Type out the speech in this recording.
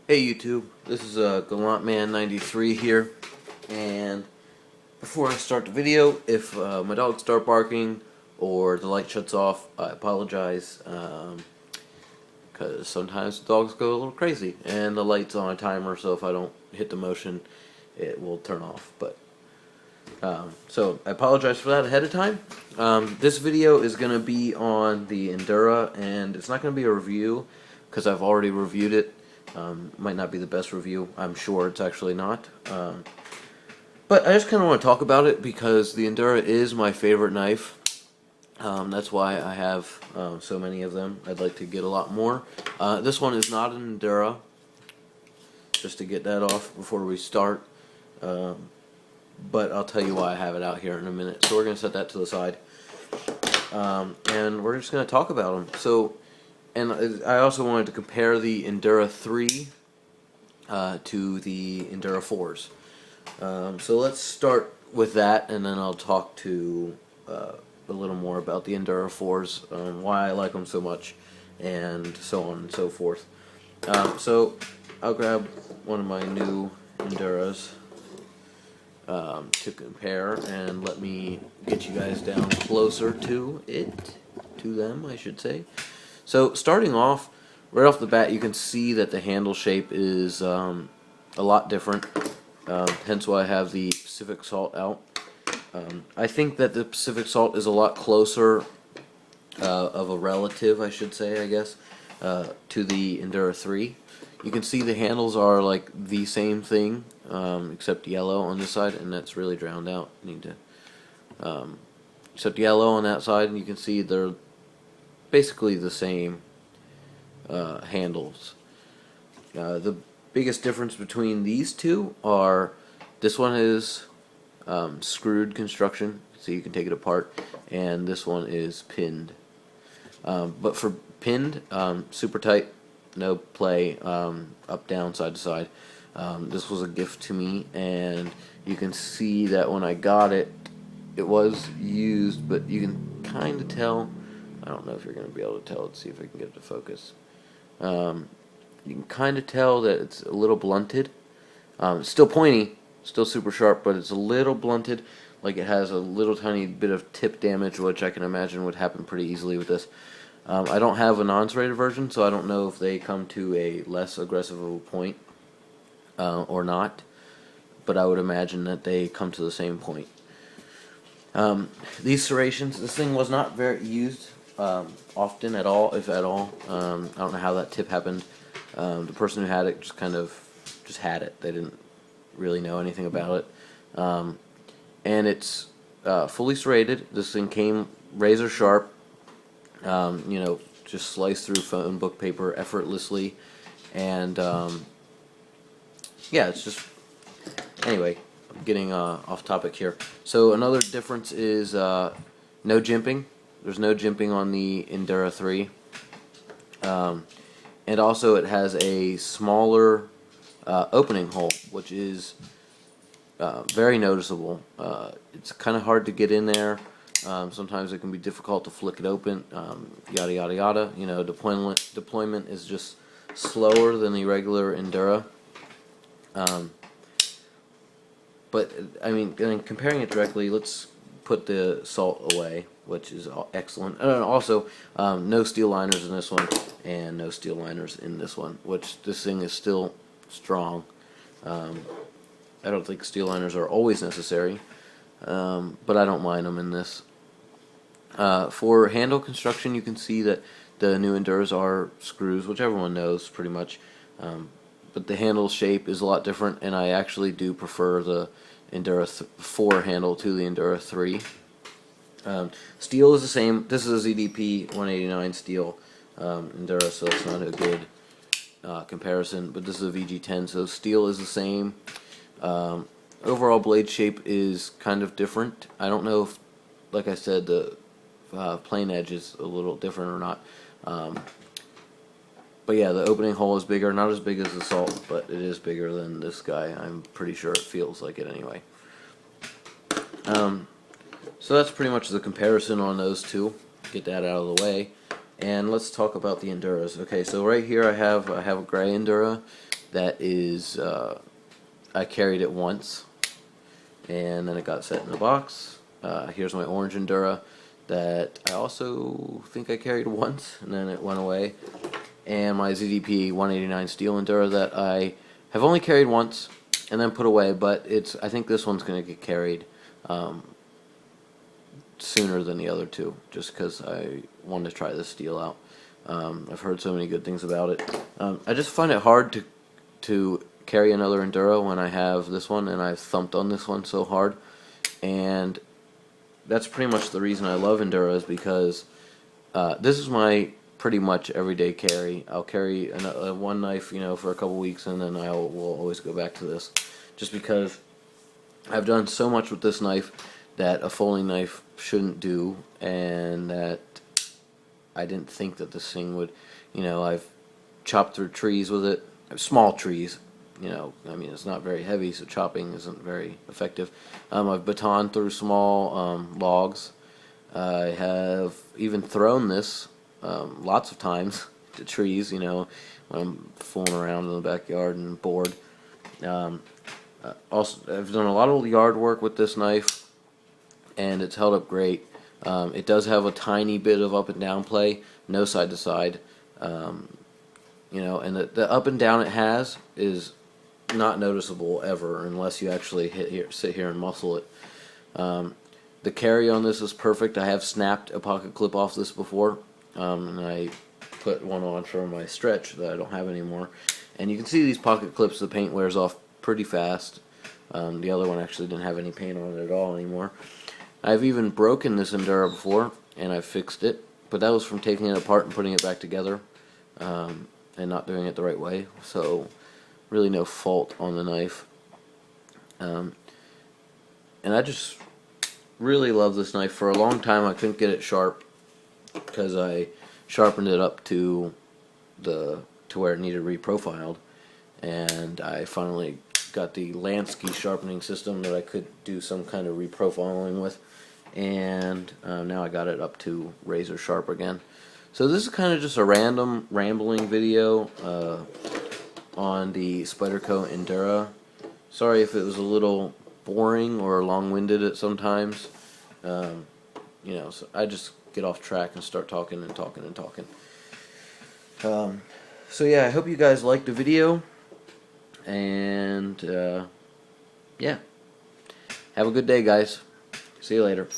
Hey YouTube, this is GallantMan93 here, and before I start the video, if my dogs start barking or the light shuts off, I apologize, because sometimes dogs go a little crazy, and the light's on a timer, so if I don't hit the motion, it will turn off. So I apologize for that ahead of time. This video is going to be on the Endura, and it's not going to be a review, because I've already reviewed it. Might not be the best review. I'm sure it's actually not. But I just kind of want to talk about it because the Endura is my favorite knife. That's why I have so many of them. I'd like to get a lot more. This one is not an Endura, just to get that off before we start. But I'll tell you why I have it out here in a minute. So we're going to set that to the side. And we're just going to talk about them. And I also wanted to compare the Endura 3 to the Endura 4s. So let's start with that, and then I'll talk to a little more about the Endura 4s, why I like them so much, and so on and so forth. So I'll grab one of my new Enduras to compare, and let me get you guys down closer to them, I should say. So starting off, right off the bat, you can see that the handle shape is a lot different, hence why I have the Pacific Salt out. I think that the Pacific Salt is a lot closer of a relative, I should say, I guess, to the Endura 3. You can see the handles are like the same thing, except yellow on this side, and that's really drowned out. I need to, except yellow on that side, and you can see they're basically the same handles. The biggest difference between these two are this one is screwed construction, so you can take it apart, and this one is pinned. But for pinned, super tight, no play, up, down, side to side. This was a gift to me, and you can see that when I got it, it was used, but you can kind of tell. I don't know if you're going to be able to tell. Let's see if I can get it to focus. You can kind of tell that it's a little blunted. It's still pointy, still super sharp, but it's a little blunted. Like it has a little tiny bit of tip damage, which I can imagine would happen pretty easily with this. I don't have a non-serrated version, so I don't know if they come to a less aggressive of a point or not. But I would imagine that they come to the same point. These serrations, this thing was not very used often at all, if at all. I don't know how that tip happened. The person who had it just had it. They didn't really know anything about it. And it's fully serrated. This thing came razor sharp. Just sliced through phone book paper effortlessly. And yeah, it's just, anyway, I'm getting off topic here. So another difference is no jimping. There's no jimping on the Endura 3. And also it has a smaller opening hole, which is very noticeable. It's kind of hard to get in there. Sometimes it can be difficult to flick it open, yada yada yada. Deployment is just slower than the regular Endura. But I mean, comparing it directly, let's put the salt away, which is excellent. And also, no steel liners in this one, and no steel liners in this one, which this thing is still strong. I don't think steel liners are always necessary, but I don't mind them in this. For handle construction, you can see that the new Enduras are screws, which everyone knows pretty much. But the handle shape is a lot different, and I actually do prefer the Endura 4 handle to the Endura 3. Steel is the same. This is a ZDP 189 steel Endura, so it's not a good comparison, but this is a VG10, so steel is the same. Overall blade shape is kind of different. I don't know if, like I said, the plain edge is a little different or not. But yeah, the opening hole is bigger, not as big as the Salt, but it is bigger than this guy. I'm pretty sure it feels like it anyway. So that's pretty much the comparison on those two. Get that out of the way. And let's talk about the Enduras. Okay, so right here I have a gray Endura that is, I carried it once, and then it got set in the box. Here's my orange Endura that I also think I carried once, and then it went away. And my ZDP 189 steel Endura that I have only carried once and then put away, but I think this one's going to get carried sooner than the other two, just because I wanted to try this steel out. I've heard so many good things about it. I just find it hard to carry another Enduro when I have this one, and I've thumped on this one so hard. And that's pretty much the reason I love Enduras, because this is my pretty much everyday carry. I'll carry one knife, for a couple weeks, and then will always go back to this, just because I've done so much with this knife that a folding knife shouldn't do, and that I didn't think that this thing would, I've chopped through trees with it, small trees, I mean, it's not very heavy, so chopping isn't very effective. I've batoned through small logs. I have even thrown this lots of times to trees, when I'm fooling around in the backyard and bored. Also, I've done a lot of yard work with this knife, and it's held up great. It does have a tiny bit of up and down play, no side to side. And the up and down it has is not noticeable ever, unless you actually sit here and muscle it. The carry on this is perfect. I have snapped a pocket clip off this before, and I put one on for my stretch that I don't have anymore. And you can see these pocket clips, the paint wears off pretty fast. The other one actually didn't have any paint on it at all anymore. I've even broken this Endura before, and I fixed it, but that was from taking it apart and putting it back together, and not doing it the right way. So really no fault on the knife. And I just really love this knife. For a long time I couldn't get it sharp because I sharpened it up to where it needed reprofiled, and I finally got the Lansky sharpening system that I could do some kind of reprofiling with, and now I got it up to razor sharp again. So this is kind of just a random rambling video on the Spyderco Endura. Sorry if it was a little boring or long-winded at sometimes. So I just get off track and start talking and talking and talking. So yeah, I hope you guys liked the video, and yeah, have a good day, guys. See you later.